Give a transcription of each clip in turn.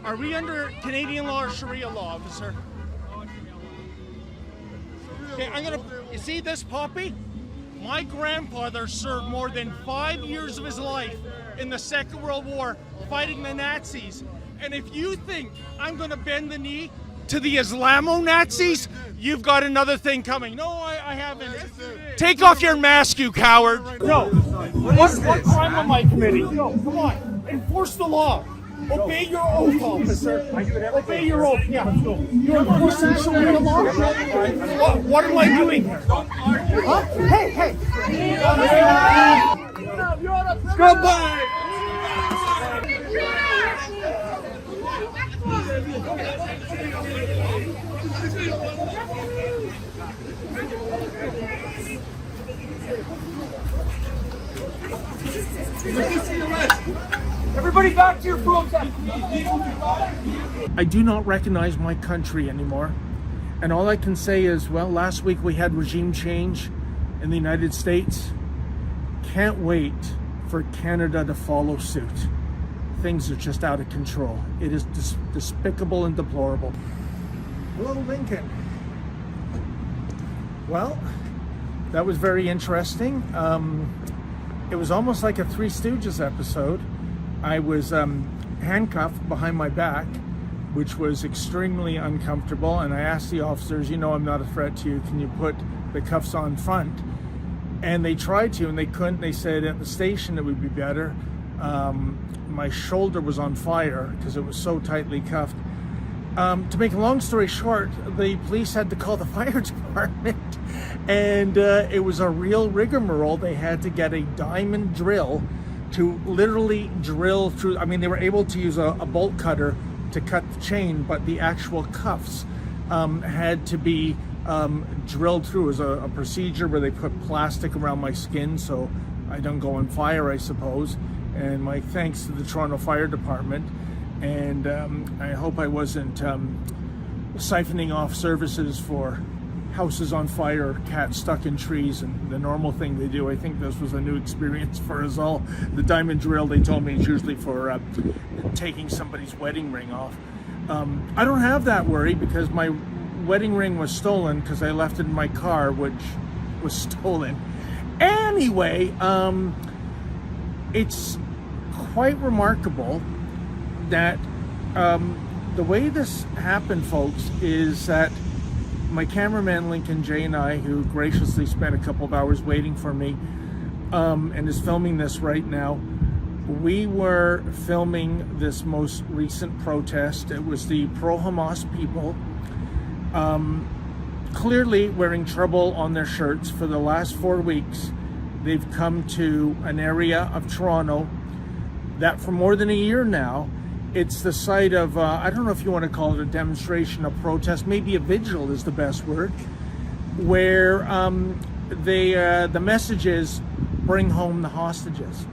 Are we under Canadian law or Sharia law, officer? Okay, you see this puppy? My grandfather served more than 5 years of his life in the Second World War fighting the Nazis. And if you think I'm gonna bend the knee to the Islamo-Nazis, you've got another thing coming. No, I haven't. Take off your mask, you coward. No. What crime am I committing? No, come on. Enforce the law. Obey your oath, officer. Obey your oath. Yeah, let's go. You're enforcing Sharia law? What am I doing here? Huh? Hey! Goodbye! Everybody back to your protest. I do not recognize my country anymore. And all I can say is, well, last week we had regime change in the United States. Can't wait for Canada to follow suit. Things are just out of control. It is despicable and deplorable. Hello, Lincoln. Well, that was very interesting. It was almost like a Three Stooges episode. I was handcuffed behind my back, which was extremely uncomfortable, and I asked the officers, you know I'm not a threat to you, can you put the cuffs on front? And they tried to, and they couldn't. They said at the station it would be better. My shoulder was on fire because it was so tightly cuffed. To make a long story short, the police had to call the fire department, and it was a real rigmarole. They had to get a diamond drill to literally drill through. I mean, they were able to use a bolt cutter to cut the chain, but the actual cuffs had to be drilled through. It was a procedure where they put plastic around my skin so I don't go on fire, I suppose. And my thanks to the Toronto Fire Department. And I hope I wasn't siphoning off services for houses on fire, cats stuck in trees, and the normal thing they do. I think this was a new experience for us all. The diamond drill, they told me, is usually for taking somebody's wedding ring off. I don't have that worry because my wedding ring was stolen because I left it in my car, which was stolen. Anyway, it's quite remarkable that the way this happened, folks, is that my cameraman Lincoln J and I, who graciously spent a couple of hours waiting for me and is filming this right now, we were filming this most recent protest. It was the pro-Hamas people clearly wearing trouble on their shirts. For the last 4 weeks, they've come to an area of Toronto that for more than a year now, it's the site of, I don't know if you want to call it a demonstration, a protest, maybe a vigil is the best word, where the message is, bring home the hostages.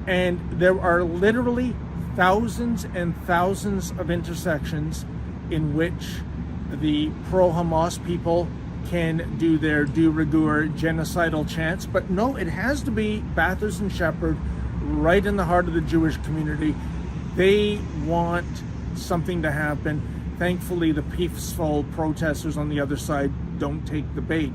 And there are literally thousands and thousands of intersections in which the pro-Hamas people can do their de rigueur genocidal chants. But no, it has to be Bathurst and Shepherd, right in the heart of the Jewish community. They want something to happen. Thankfully, the peaceful protesters on the other side don't take the bait.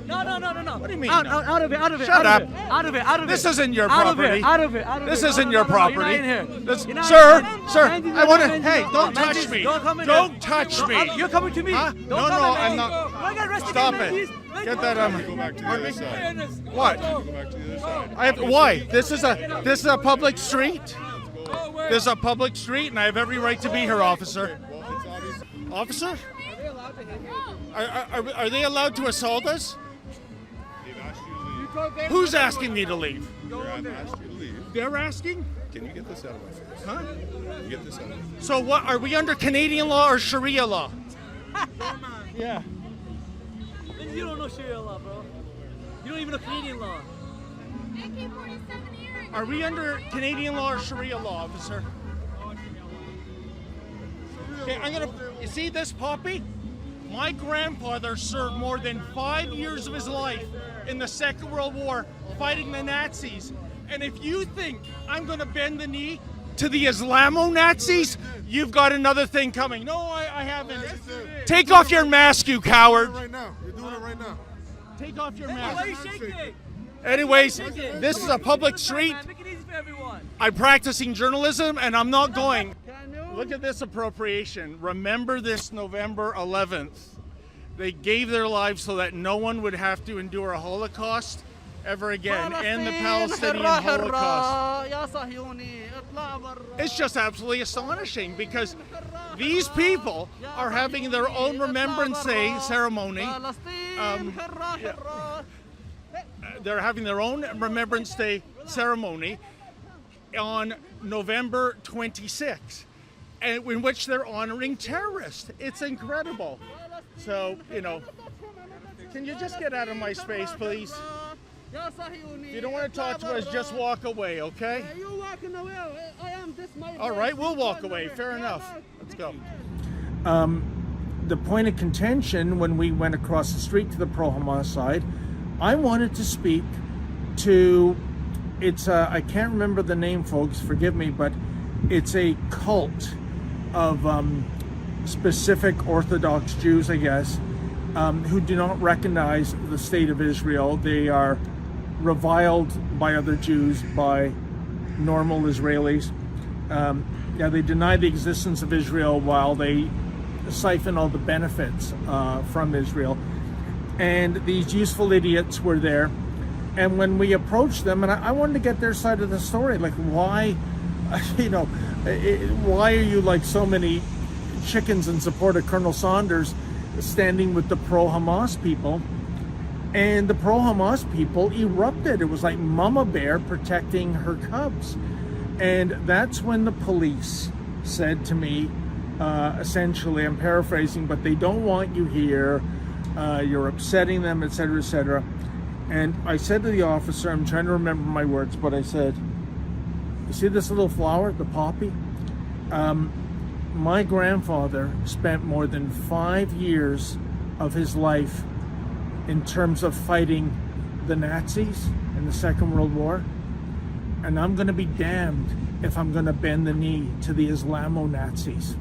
No. What do you mean? Out of it. Shut up. Out of it. This isn't your property. Out of it. This isn't your property. You're not in here. Sir, I want to. Hey, don't touch me. Don't touch me. You're coming to me. Huh? Don't No, come I'm at me. not. Stop it. Get that Go back to the other side. What? Go back to the other side. I have why? This is a public street. This is a public street, and I have every right to be here, officer. Well, it's obvious. Officer? Are they allowed to assault us? They've asked you to leave. Who's asking me to leave? They've asked you to leave. They're asking? Can you get this out of my face? Huh? Can you get this out of my face? So what? Are we under Canadian law or Sharia law? Yeah. You don't know Sharia law, bro. You don't even know Canadian law. Are we under Canadian law or Sharia law, officer? Okay, you see this puppy? My grandfather served more than 5 years of his life in the Second World War fighting the Nazis. And if you think I'm going to bend the knee to the Islamo-Nazis? You've got another thing coming. No, I haven't. Take off your mask, you coward. Right now. You're doing it right now. Take off your Why mask. are you shaking it? Anyways, this is a public street. Make it easy for everyone. I'm practicing journalism and I'm not going. Look at this appropriation. Remember this November 11th. They gave their lives so that no one would have to endure a Holocaust ever again. End the Palestinian Holocaust. It's just absolutely astonishing because these people are having their own Remembrance Day ceremony. They're having their own Remembrance Day ceremony on November 26th, and in which they're honoring terrorists. It's incredible. So, you know, can you just get out of my space, please? If you don't want to talk to us, just walk away, okay? You walking away. I am this my. All right, we'll walk away. Fair enough. Let's go. The point of contention when we went across the street to the pro-Hamas side, I wanted to speak to, I can't remember the name, folks, forgive me, but it's a cult of specific Orthodox Jews, I guess, who do not recognize the state of Israel. They are reviled by other Jews, by normal Israelis. They deny the existence of Israel while they siphon all the benefits from Israel. And these useful idiots were there. And when we approached them, and I wanted to get their side of the story, like why, why are you like so many chickens in support of Colonel Saunders standing with the pro-Hamas people? And the pro-Hamas people erupted. It was like Mama Bear protecting her cubs. And that's when the police said to me, essentially, I'm paraphrasing, but they don't want you here. You're upsetting them, etc., etc. And I said to the officer, I'm trying to remember my words, but I said, you see this little flower, the poppy? My grandfather spent more than 5 years of his life in terms of fighting the Nazis in the Second World War. And I'm going to be damned if I'm going to bend the knee to the Islamo-Nazis.